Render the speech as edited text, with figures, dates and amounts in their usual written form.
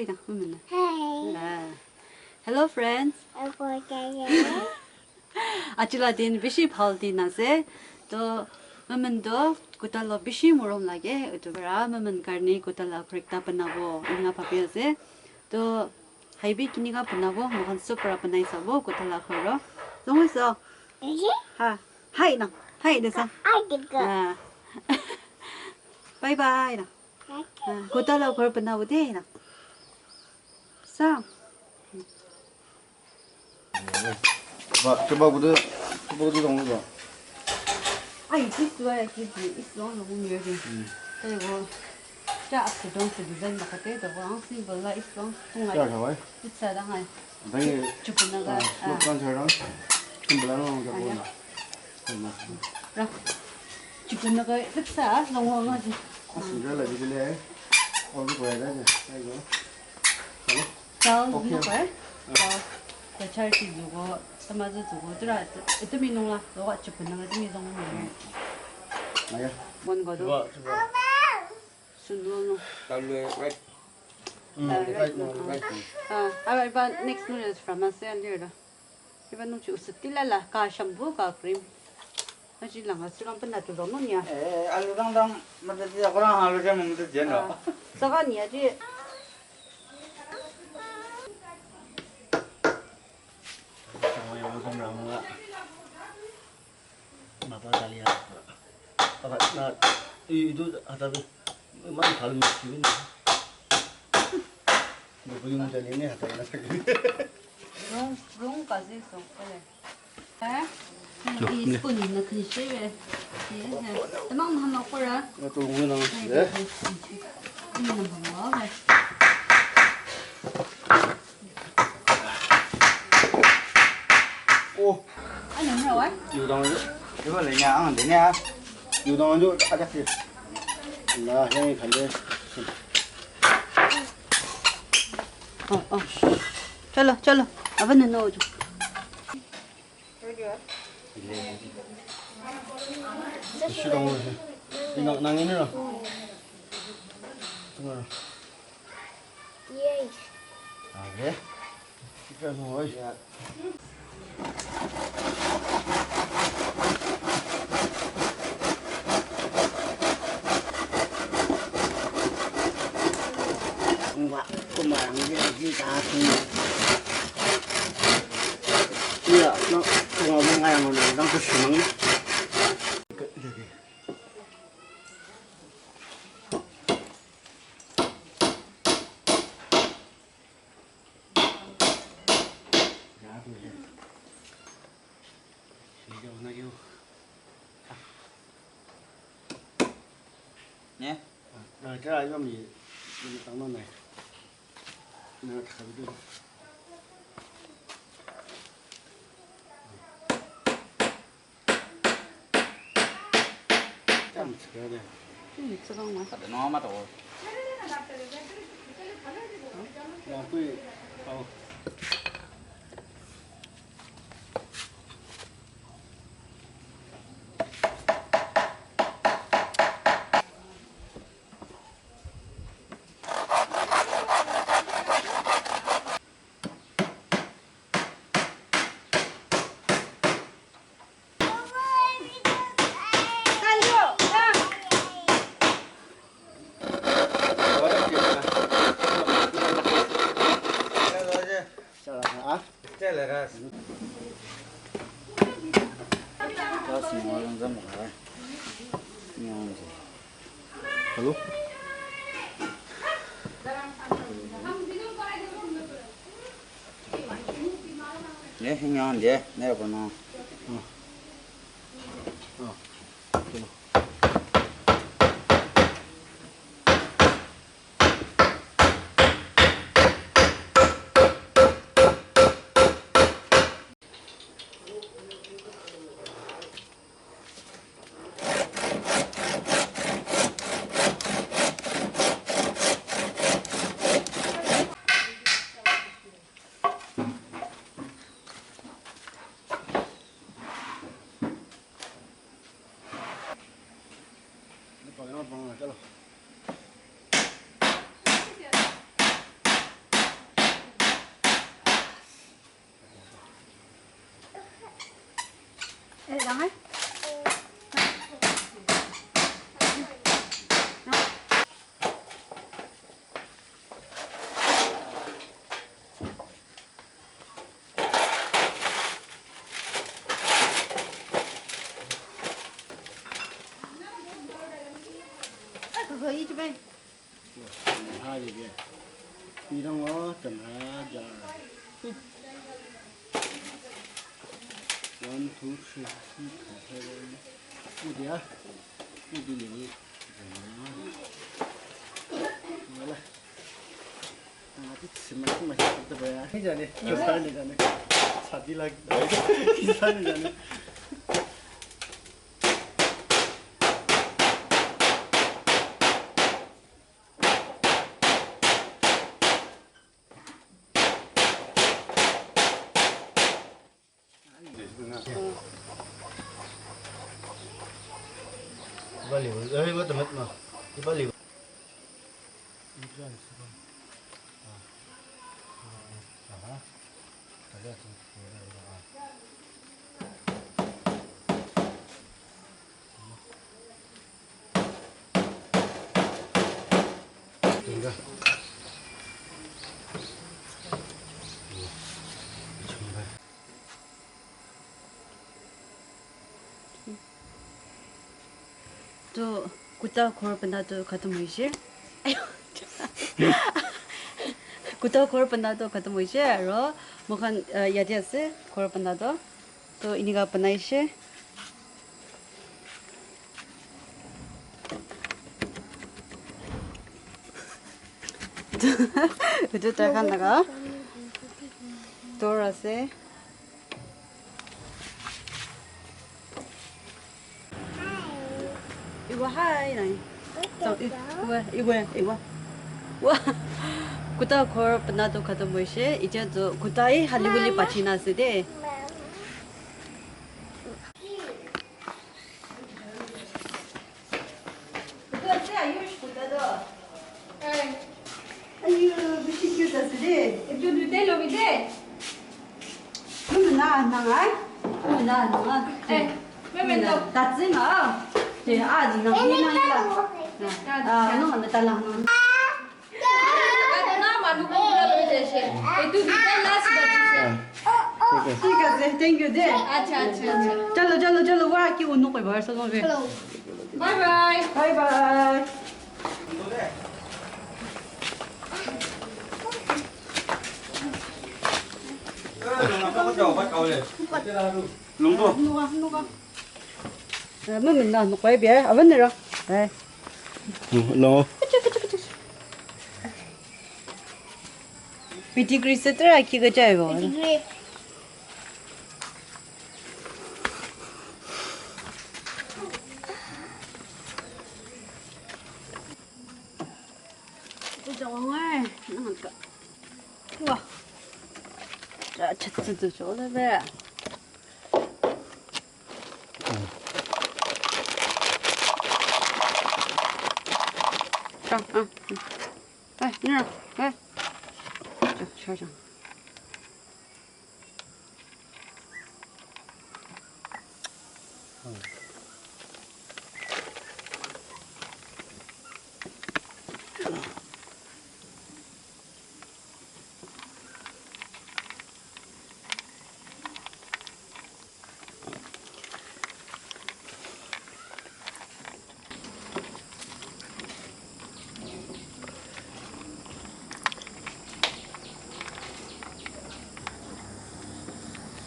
Hi dah, mana? Hi. Hello friends. Apa kaya? Acila din bishi phal din ase. To mamando kutalo bishi morom lage. Utubara maman karni kutala korrekta panabo inga papi ase. To haibi kini ka panabo mohan super panai sabo kutala khoro. Zongo so. Ha. Hi na. Hi desa. Adik. Bye bye na. Kutala khor panabo de na. Sa. coba udah dong coba. 아이 기스와야 기스 있어 너무 여기 그리고 자 그동 그전 막 그때도 왕신 벌라 있어 동아 자, 좋아요. 비싸다 하 당연히 주문나가 그런 사람 좀 불안한 거 보나. 라 주문나가 비싸 너무 하지 진짜 레벨에 어디 보여야 돼. 이거. 자 누구 거야 자 charity 누구 tamaz 누구 들어 이때미 농라 너가 주문나가 이때미 농라 나야. 뭔 거도 coba. 순노노 Kalau right. Iba next noodles from us and here. Iba nung chusa tilala ka shampoo ka cream. Aji lang silang panatulo mo niya. Alu dang macam dia orang halu dia mungkin jenuh. Saka niya di. Semua yang macam ramu apa tali ya? Apa nah itu ada mana kalau mungkin Bukuyong dyan ini hatay na sa gilid. Rung kasi so. Eh? I-spoon na kasi siya eh. Tamang mahama ko ra. Natulungan naman Ini siya. na bawa eh. Oh, Ano na eh? 유당 좀. 이거 내냐 안 되냐? 유당 좀 아작지. 나 형이 갈래. चलो चलो अब न नो जो 시동 이거 낭이느라. 정말. Yes. 아 그래? 이거 뭐 Enggak, kemarin dia kasih. Iya, ngomong kayak mana? Orang keseneng. Nhé. Cái này có gì? Mình tặng nó này. Nó thử đi. 참 그래야 돼. 미쳐가만 다들 너무 맞아. 야, 그 Halo? 네, 형님, 네, 내려보나. 에, 나가? 그거 이 집에 아 이게 이런 거 좀 하자. 1, 2, 3, 4, 5, 6, 7, 8. Voilà. Semakin kita bayar. Ini jadi, kita ni jadi. Sati lagi. Kita ni jadi. Balik. Gua temat mah. Balik. 또 구타 코르반나도 같은 뭐지? 구타 코르반나도 같은 뭐지? 로 뭐간 야디스 코르반나도 또 이니가 바나이시 그저 나가 돌아세 이거 하이 나이 이거 와 구타 코르반나도 같은 뭐지? 이제 또 구타이 할리불리 빠치나스데 아유, 무슨 교사들이? Itu detail lo bide. 그러면 나가? 그러면 나가? Memento. 다지나? 네, 아직 나 그냥 아, 너는 달라. Ada nama nu ko lo bide she. Itu detail last bide. ठीक है thank you they अच्छा अच्छा अच्छा. चलो चलो चलो वो आके वो नुको बाहर चलो बे Bye bye. Bye bye Lunggu. 누가 mình là nó quay bia ở bên này rồi đây Lo. PT Grisetra aquí cái chơi vào ôi trời ơi nó hẳn cả wow chặt chặt chỗ đó về đây nè đây cho cho